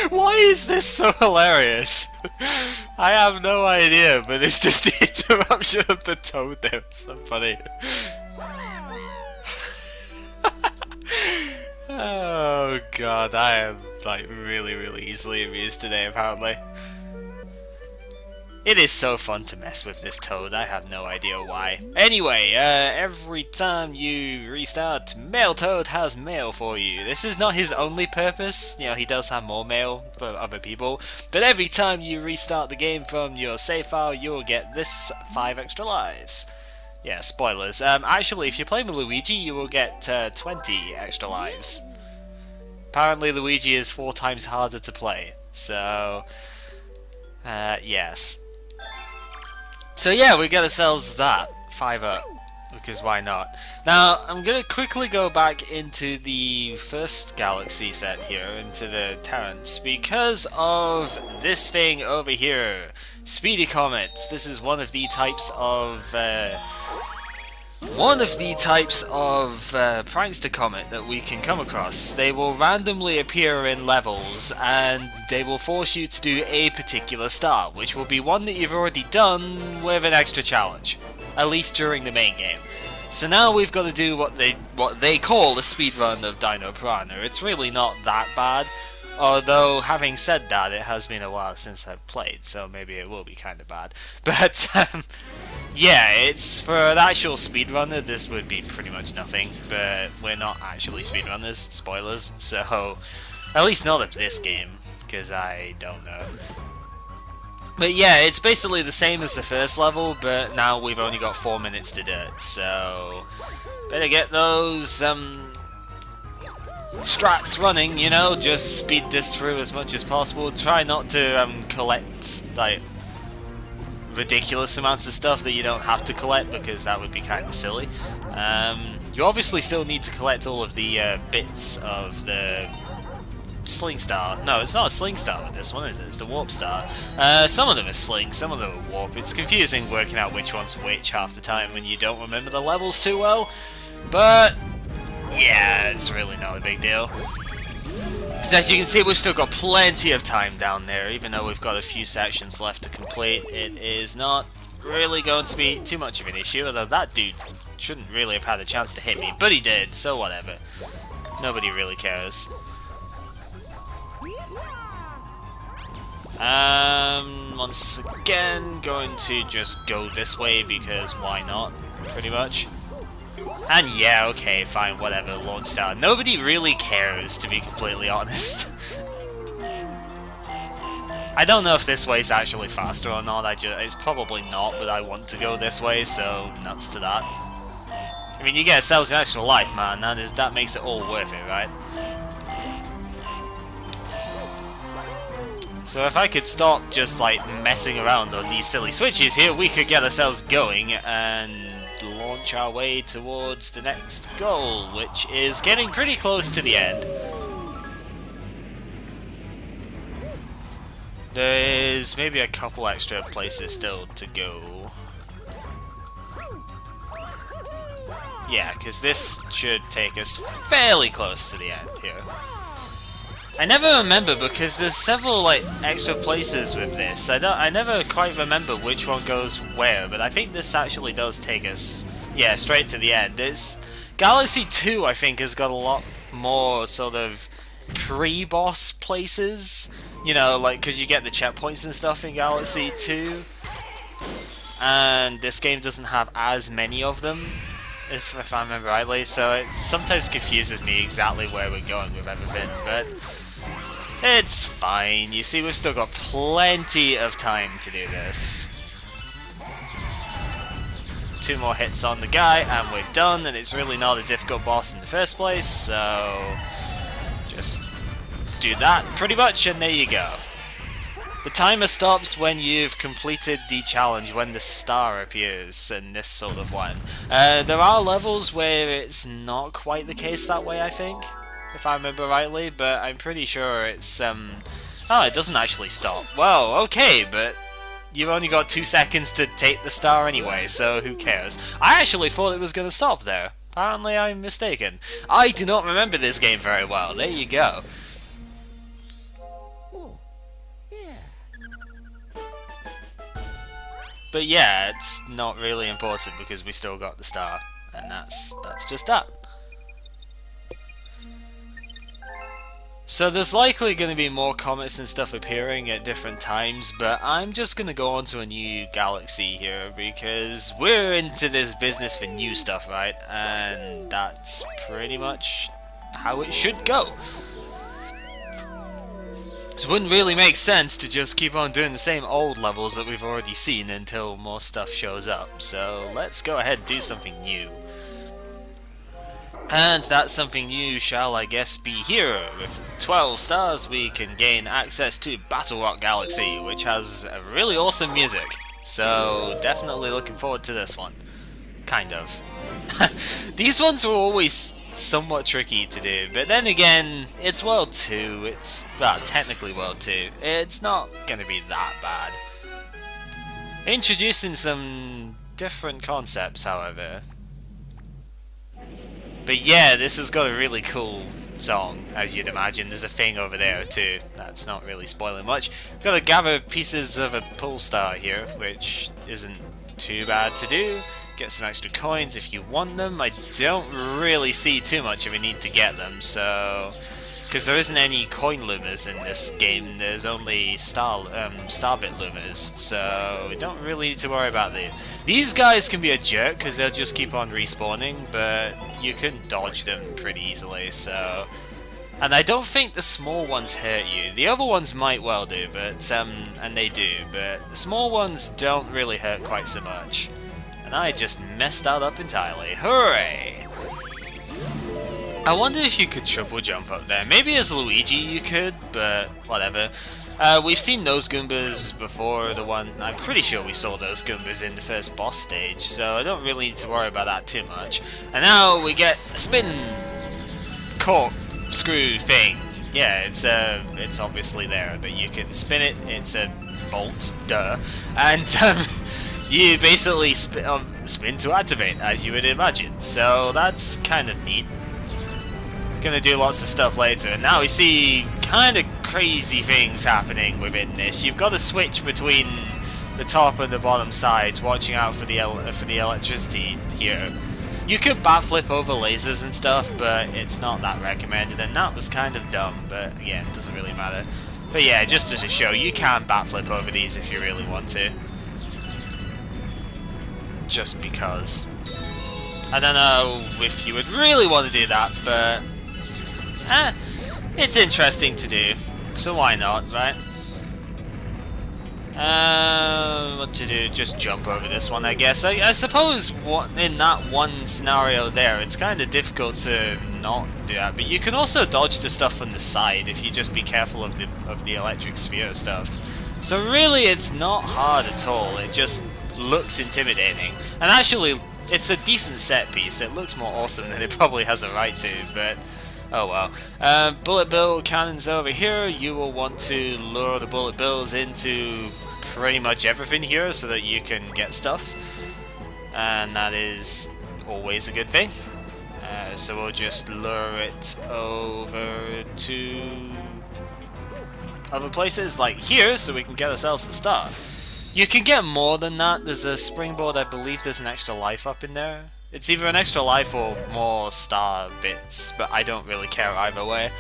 Why is this so hilarious? I have no idea, but it's just the interruption of the toad there. It's so funny. Oh god, I am like really easily amused today apparently. It is so fun to mess with this toad, I have no idea why. Anyway, every time you restart, Male Toad has mail for you. This is not his only purpose, you know, he does have more mail for other people, but every time you restart the game from your save file, you'll get this 5 extra lives. Yeah, spoilers. Actually, if you're playing with Luigi, you will get 20 extra lives. Apparently Luigi is 4 times harder to play, so... yes. So yeah, we get ourselves that 5 up, because why not? Now, I'm gonna quickly go back into the first Galaxy set here, into the Terrans, because of this thing over here. Speedy Comets. This is one of the types of prankster comet that we can come across. They will randomly appear in levels and they will force you to do a particular star, which will be one that you've already done with an extra challenge, at least during the main game. So now we've got to do what they call a speedrun of Dino Piranha. It's really not that bad, although having said that, it has been a while since I've played, so maybe it will be kind of bad. But yeah, it's for an actual speedrunner, this would be pretty much nothing, but we're not actually speedrunners, spoilers, so at least not of this game, because I don't know. But yeah, it's basically the same as the first level, but now we've only got 4 minutes to do it, so better get those strats running, you know, just speed this through as much as possible. Try not to collect like ridiculous amounts of stuff that you don't have to collect, because that would be kind of silly. You obviously still need to collect all of the bits of the Sling Star. No, it's not a Sling Star with this one, is it? It's the Warp Star. Some of them are Sling, some of them are Warp. It's confusing working out which one's which half the time when you don't remember the levels too well, but yeah, it's really not a big deal. Because as you can see, we've still got plenty of time down there, even though we've got a few sections left to complete. It is not really going to be too much of an issue, although that dude shouldn't really have had a chance to hit me, but he did, so whatever. Nobody really cares. Once again, going to just go this way, because why not, pretty much. And yeah, okay, fine, whatever, launch star. Nobody really cares, to be completely honest. I don't know if this way is actually faster or not, it's probably not, but I want to go this way, so nuts to that. I mean, you get yourselves an extra life, man, that makes it all worth it, right? So if I could stop just, like, messing around on these silly switches here, we could get ourselves going and launch our way towards the next goal, which is getting pretty close to the end. There's maybe a couple extra places still to go. Yeah, because this should take us fairly close to the end here. I never remember, because there's several like extra places with this. I never quite remember which one goes where, but I think this actually does take us, yeah, straight to the end. Galaxy 2, I think, has got a lot more sort of pre-boss places. You know, like, because you get the checkpoints and stuff in Galaxy 2. And this game doesn't have as many of them, if I remember rightly, so it sometimes confuses me exactly where we're going with everything, but it's fine. You see, we've still got plenty of time to do this. 2 more hits on the guy and we're done, and it's really not a difficult boss in the first place, so just do that pretty much, and there you go. The timer stops when you've completed the challenge, when the star appears in this sort of one. There are levels where it's not quite the case that way, I think, if I remember rightly, but I'm pretty sure it's, oh, it doesn't actually stop. Well, okay, but you've only got 2 seconds to take the star anyway, so who cares? I actually thought it was going to stop there. apparently I'm mistaken. I do not remember this game very well. There you go. But yeah, it's not really important because we still got the star, and that's just that. So there's likely going to be more comets and stuff appearing at different times, but I'm just going to go on to a new galaxy here because we're into this business for new stuff, right? And that's pretty much how it should go. It wouldn't really make sense to just keep on doing the same old levels that we've already seen until more stuff shows up, so let's go ahead and do something new. And that something new shall, I guess, be here. With 12 stars we can gain access to Battle Rock Galaxy, which has a really awesome music, so definitely looking forward to this one. Kind of. These ones were always somewhat tricky to do, but then again, it's World 2, it's, well, technically World 2, it's not gonna be that bad. Introducing some different concepts, however. But yeah, this has got a really cool song, as you'd imagine. There's a thing over there too, that's not really spoiling much. We've got to gather pieces of a pole star here, which isn't too bad to do. Get some extra coins if you want them. I don't really see too much of a need to get them, so... because there isn't any coin loomers in this game, there's only starbit loomers, so we don't really need to worry about them. These guys can be a jerk because they'll just keep on respawning, but you can dodge them pretty easily, so... and I don't think the small ones hurt you. The other ones might well do, but, and they do, but the small ones don't really hurt quite so much. And I just messed that up entirely. Hooray! I wonder if you could triple jump up there. Maybe as Luigi you could, but whatever. We've seen those Goombas before, I'm pretty sure we saw those Goombas in the first boss stage, so I don't really need to worry about that too much. And now we get a spin cork screw thing. Yeah, it's obviously there, but you can spin it, it's a bolt, duh. And you basically spin to activate, as you would imagine, so that's kind of neat. Gonna do lots of stuff later, and now we see kind of crazy things happening within this. You've got to switch between the top and the bottom sides, watching out for the electricity here. You could backflip over lasers and stuff, but it's not that recommended, and that was kind of dumb, but again, it doesn't really matter. But yeah, just as a show, you can backflip over these if you really want to. Just because. I don't know if you would really want to do that, but... it's interesting to do, so why not, right? What to do? Just jump over this one, I guess. I suppose in that one scenario there, it's kind of difficult to not do that, but you can also dodge the stuff on the side if you just be careful of the electric sphere stuff. So really, it's not hard at all. It just looks intimidating, and actually, it's a decent set piece. It looks more awesome than it probably has a right to, but. Oh well. Bullet bill cannons over here. You will want to lure the bullet bills into pretty much everything here so that you can get stuff. And that is always a good thing. So we'll just lure it over to other places like here so we can get ourselves the star. You can get more than that. There's a springboard. I believe there's an extra life up in there. It's either an extra life or more star bits, but I don't really care either way.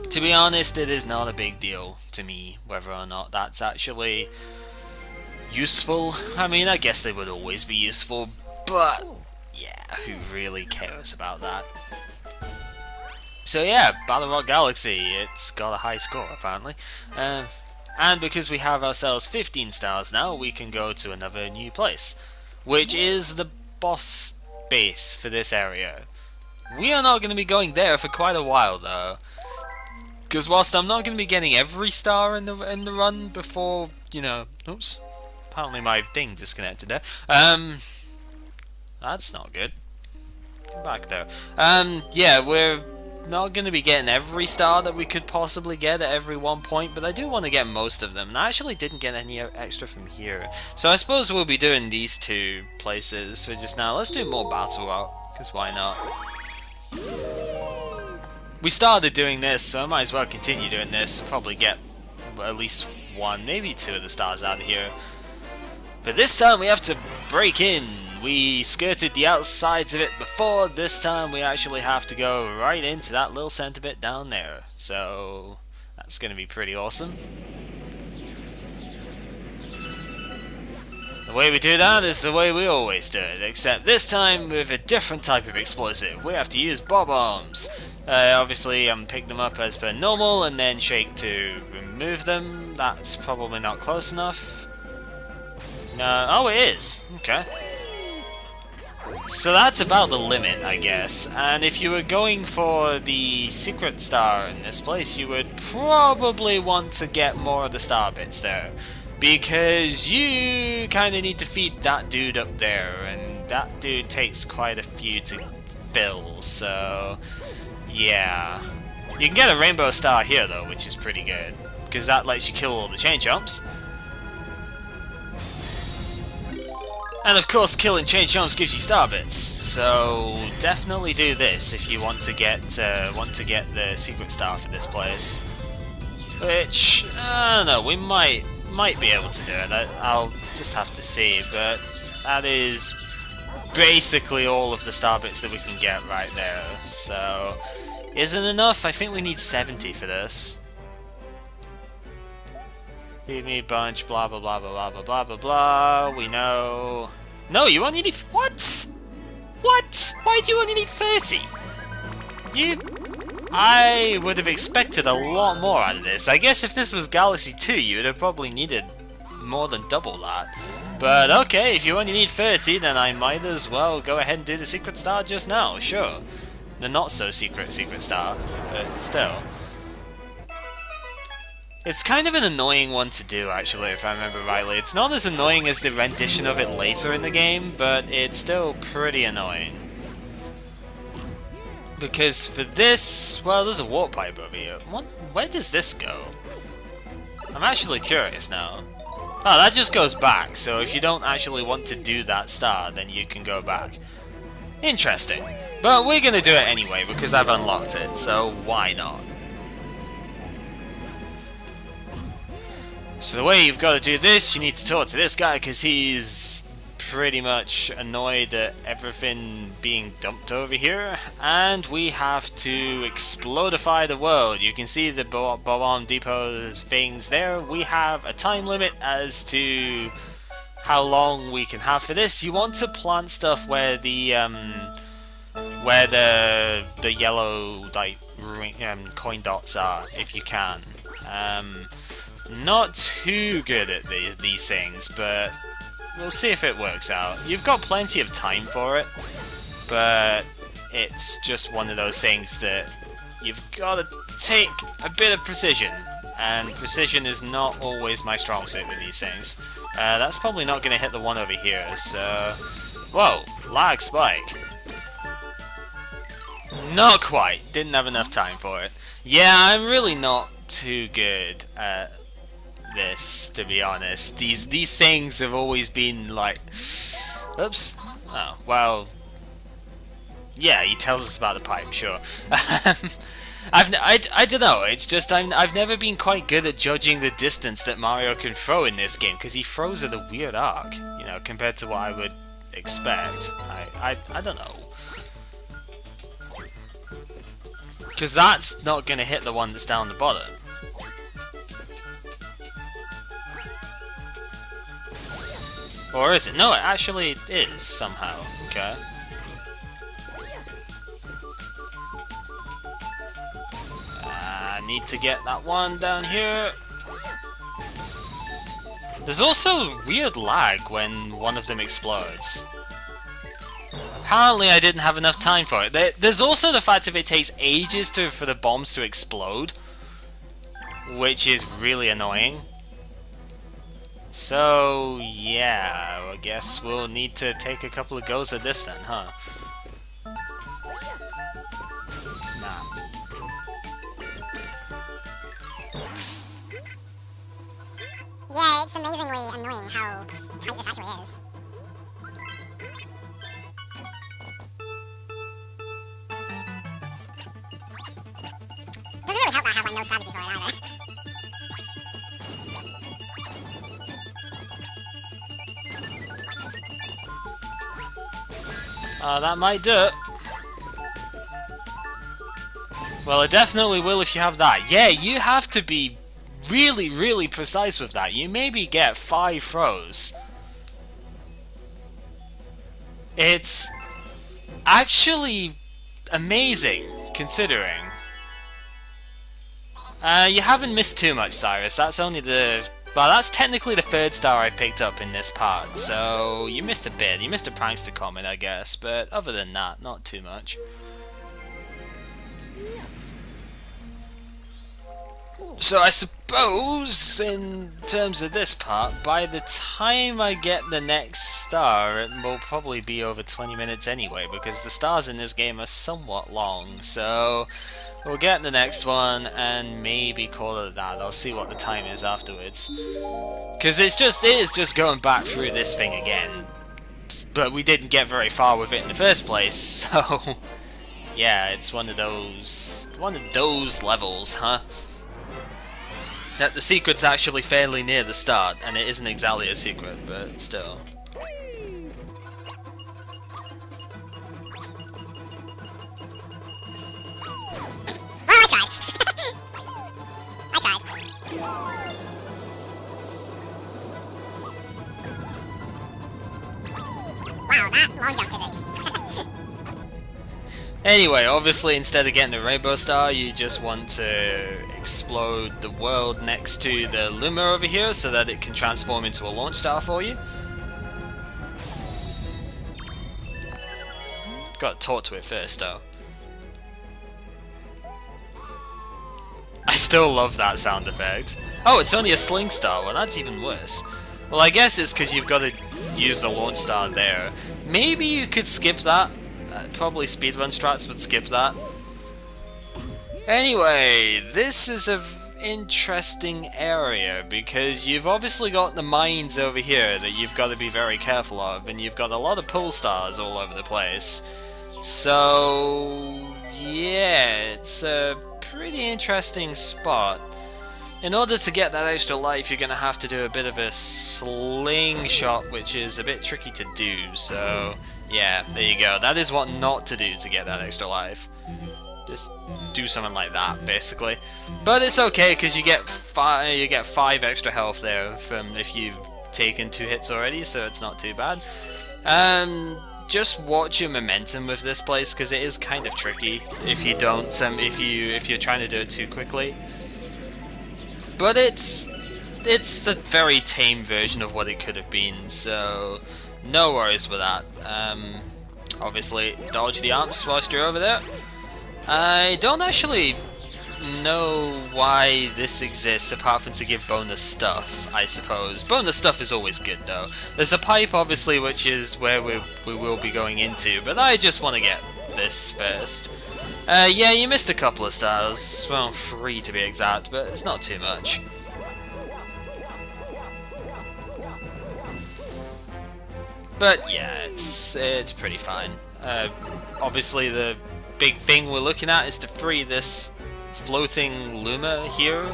To be honest, it is not a big deal to me whether or not that's actually useful. I mean, I guess they would always be useful, but yeah, who really cares about that? So yeah, Battle Rock Galaxy, it's got a high score apparently. And because we have ourselves 15 stars now, we can go to another new place, which is the boss base for this area. We are not going to be going there for quite a while though, because whilst I'm not going to be getting every star in the run before, you know, oops, apparently my thing disconnected there. That's not good. Get back there. Yeah, we're not going to be getting every star that we could possibly get at every one point, but I do want to get most of them. And I actually didn't get any extra from here. So I suppose we'll be doing these two places for just now. Let's do more Battle Route, because why not? We started doing this, so I might as well continue doing this. Probably get at least one, maybe two of the stars out of here. But this time we have to break in. We skirted the outsides of it before. This time we actually have to go right into that little center bit down there. So that's going to be pretty awesome. The way we do that is the way we always do it, except this time with a different type of explosive. We have to use bob-bombs. Obviously I'm picking them up as per normal and then shake to remove them. That's probably not close enough. No, oh it is. Okay. So that's about the limit, I guess. And if you were going for the secret star in this place, you would probably want to get more of the star bits there. Because you kind of need to feed that dude up there, and that dude takes quite a few to fill, so yeah. You can get a rainbow star here though, which is pretty good, because that lets you kill all the chain jumps. And of course killing chain jumps gives you star bits, so definitely do this if you want to get the secret star for this place. Which, I don't know, we might be able to do it. I'll just have to see, but that is basically all of the star bits that we can get right there. So, isn't enough? I think we need 70 for this. Feed me a bunch, blah blah blah blah blah blah blah blah. We know. No, you only need what? What? Why do you only need 30? I would have expected a lot more out of this. I guess if this was Galaxy 2, you would have probably needed more than double that. But okay, if you only need 30, then I might as well go ahead and do the secret star just now, sure. The not so secret star, but still. It's kind of an annoying one to do, actually, if I remember rightly. It's not as annoying as the rendition of it later in the game, but it's still pretty annoying. Because for this, well, there's a warp pipe over here. Where does this go? I'm actually curious now. Oh, that just goes back, so if you don't actually want to do that star, then you can go back. Interesting. But we're gonna do it anyway, because I've unlocked it, so why not? So the way you've got to do this, you need to talk to this guy, because he's pretty much annoyed at everything being dumped over here, and we have to explodify the world. You can see the bomb depot things there. We have a time limit as to how long we can have for this. You want to plant stuff where the yellow like coin dots are, if you can. Not too good at these things, but we'll see if it works out. You've got plenty of time for it, but it's just one of those things that you've got to take a bit of precision, and precision is not always my strong suit with these things. That's probably not going to hit the one over here, so... Whoa, lag spike. Not quite, didn't have enough time for it. Yeah, I'm really not too good at this, to be honest. These things have always been like, oops. Oh well. Yeah, he tells us about the pipe. Sure. I don't know. It's just I've never been quite good at judging the distance that Mario can throw in this game, because he throws at a weird arc, you know, compared to what I would expect. I don't know. Because that's not going to hit the one that's down the bottom. Or is it? No, it actually is, somehow. Okay. I need to get that one down here. There's also weird lag when one of them explodes. Apparently I didn't have enough time for it. There's also the fact that it takes ages for the bombs to explode, which is really annoying. So, yeah, I guess we'll need to take a couple of goes at this then, huh? Nah. incredibly annoying how tight this actually is. Doesn't really help that I have like no strategy for it either. That might do it. Well, it definitely will if you have that. Yeah, you have to be really, really precise with that. You maybe get 5 throws. It's actually amazing, considering. You haven't missed too much, Cyrus. That's only the... Well, that's technically the 3rd star I picked up in this part, so you missed a bit. You missed a prankster comment, I guess, but other than that, not too much. So I suppose, in terms of this part, by the time I get the next star, it will probably be over 20 minutes anyway, because the stars in this game are somewhat long, so we'll get the next one and maybe call it that. I'll see what the time is afterwards. Because it is just going back through this thing again, but we didn't get very far with it in the first place, so yeah, it's one of those levels, huh? That the secret's actually fairly near the start, and it isn't exactly a secret, but still. Well, I tried. I tried. Wow, that long jump physics. Anyway, obviously instead of getting the rainbow star, you just want to explode the world next to the Luma over here so that it can transform into a launch star for you. Gotta talk to it first though. I still love that sound effect. Oh, it's only a sling star. Well, that's even worse. Well, I guess it's because you've got to use the launch star there. Maybe you could skip that. Probably speedrun strats would skip that. Anyway, this is an interesting area because you've obviously got the mines over here that you've got to be very careful of, and you've got a lot of pull stars all over the place. So yeah, it's a pretty interesting spot. In order to get that extra life, you're going to have to do a bit of a slingshot, which is a bit tricky to do, so yeah, there you go. That is what not to do to get that extra life. Just do something like that, basically. But it's okay, because you get 5 extra health there from if you've taken 2 hits already, so it's not too bad. Just watch your momentum with this place, because it is kind of tricky if you don't, if you're trying to do it too quickly. But it's a very tame version of what it could have been, so no worries with that. Obviously, dodge the amps whilst you're over there. I don't actually know why this exists apart from to give bonus stuff, I suppose. Bonus stuff is always good though. There's a pipe obviously, which is where we will be going into, but I just want to get this first. Yeah, you missed a couple of stars, well 3 to be exact, but it's not too much. But yeah, it's pretty fine. Obviously the big thing we're looking at is to free this floating Luma here.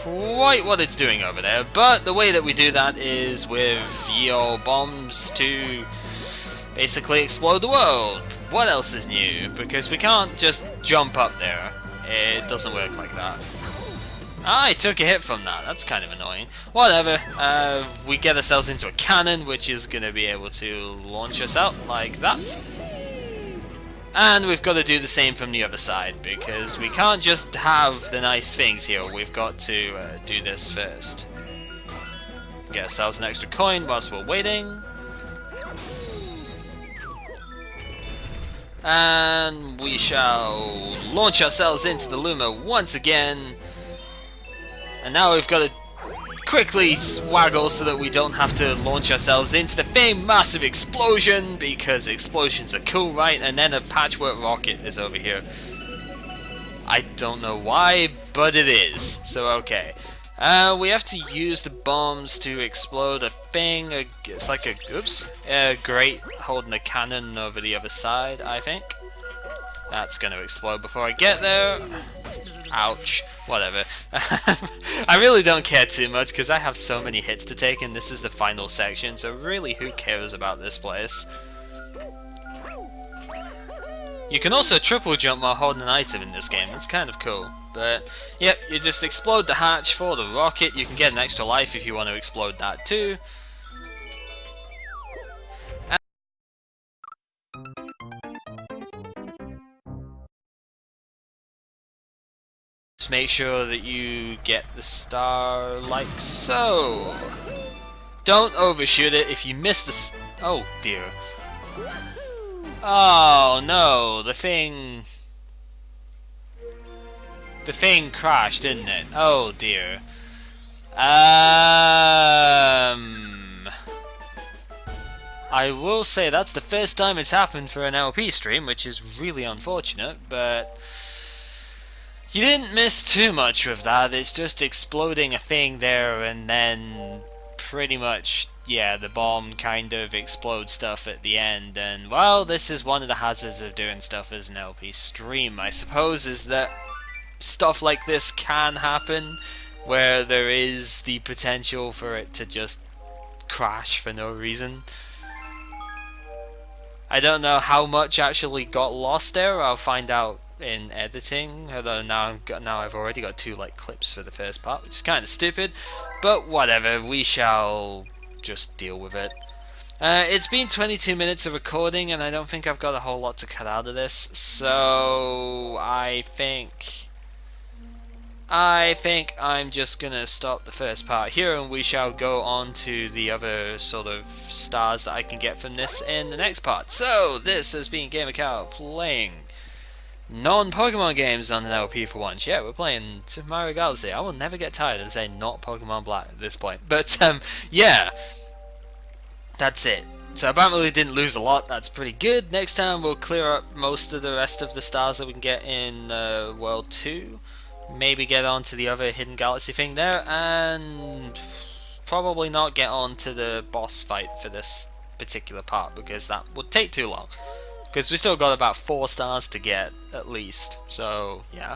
Quite what it's doing over there, but the way that we do that is with your bombs to basically explode the world. What else is new? Because we can't just jump up there. It doesn't work like that. I took a hit from that. That's kind of annoying. Whatever. We get ourselves into a cannon, which is going to be able to launch us out like that. And we've got to do the same from the other side, because we can't just have the nice things here. We've got to do this first. Get ourselves an extra coin whilst we're waiting. And we shall launch ourselves into the Luma once again. And now we've got to quickly swaggle so that we don't have to launch ourselves into the famed massive explosion, because explosions are cool, right? And then a patchwork rocket is over here. I don't know why, but it is. So okay. We have to use the bombs to explode a thing. It's like a grate holding a cannon over the other side, I think. That's going to explode before I get there. Ouch. Whatever. I really don't care too much because I have so many hits to take and this is the final section, so really who cares about this place? You can also triple jump while holding an item in this game, it's kind of cool. But, yep, you just explode the hatch for the rocket, you can get an extra life if you want to explode that too. Just make sure that you get the star like so. Don't overshoot it. If you miss the oh dear. Oh no, the thing crashed, didn't it? Oh dear. I will say that's the first time it's happened for an LP stream, which is really unfortunate, but you didn't miss too much with that. It's just exploding a thing there and then pretty much, yeah, the bomb kind of explodes stuff at the end. And, well, this is one of the hazards of doing stuff as an LP stream, I suppose, is that stuff like this can happen where there is the potential for it to just crash for no reason. I don't know how much actually got lost there. I'll find out in editing, although now I've already got 2 like clips for the first part, which is kind of stupid, but whatever, we shall just deal with it. It's been 22 minutes of recording and I don't think I've got a whole lot to cut out of this, so I think I'm just gonna stop the first part here and we shall go on to the other sort of stars that I can get from this in the next part. So this has been GamerCow playing non-Pokemon games on an LP for once. Yeah, we're playing Super Mario Galaxy. I will never get tired of saying not Pokemon Black at this point. But, yeah. That's it. So apparently we didn't lose a lot. That's pretty good. Next time we'll clear up most of the rest of the stars that we can get in World 2. Maybe get on to the other Hidden Galaxy thing there. And probably not get on to the boss fight for this particular part because that would take too long. Because we still got about 4 stars to get, at least. So, yeah.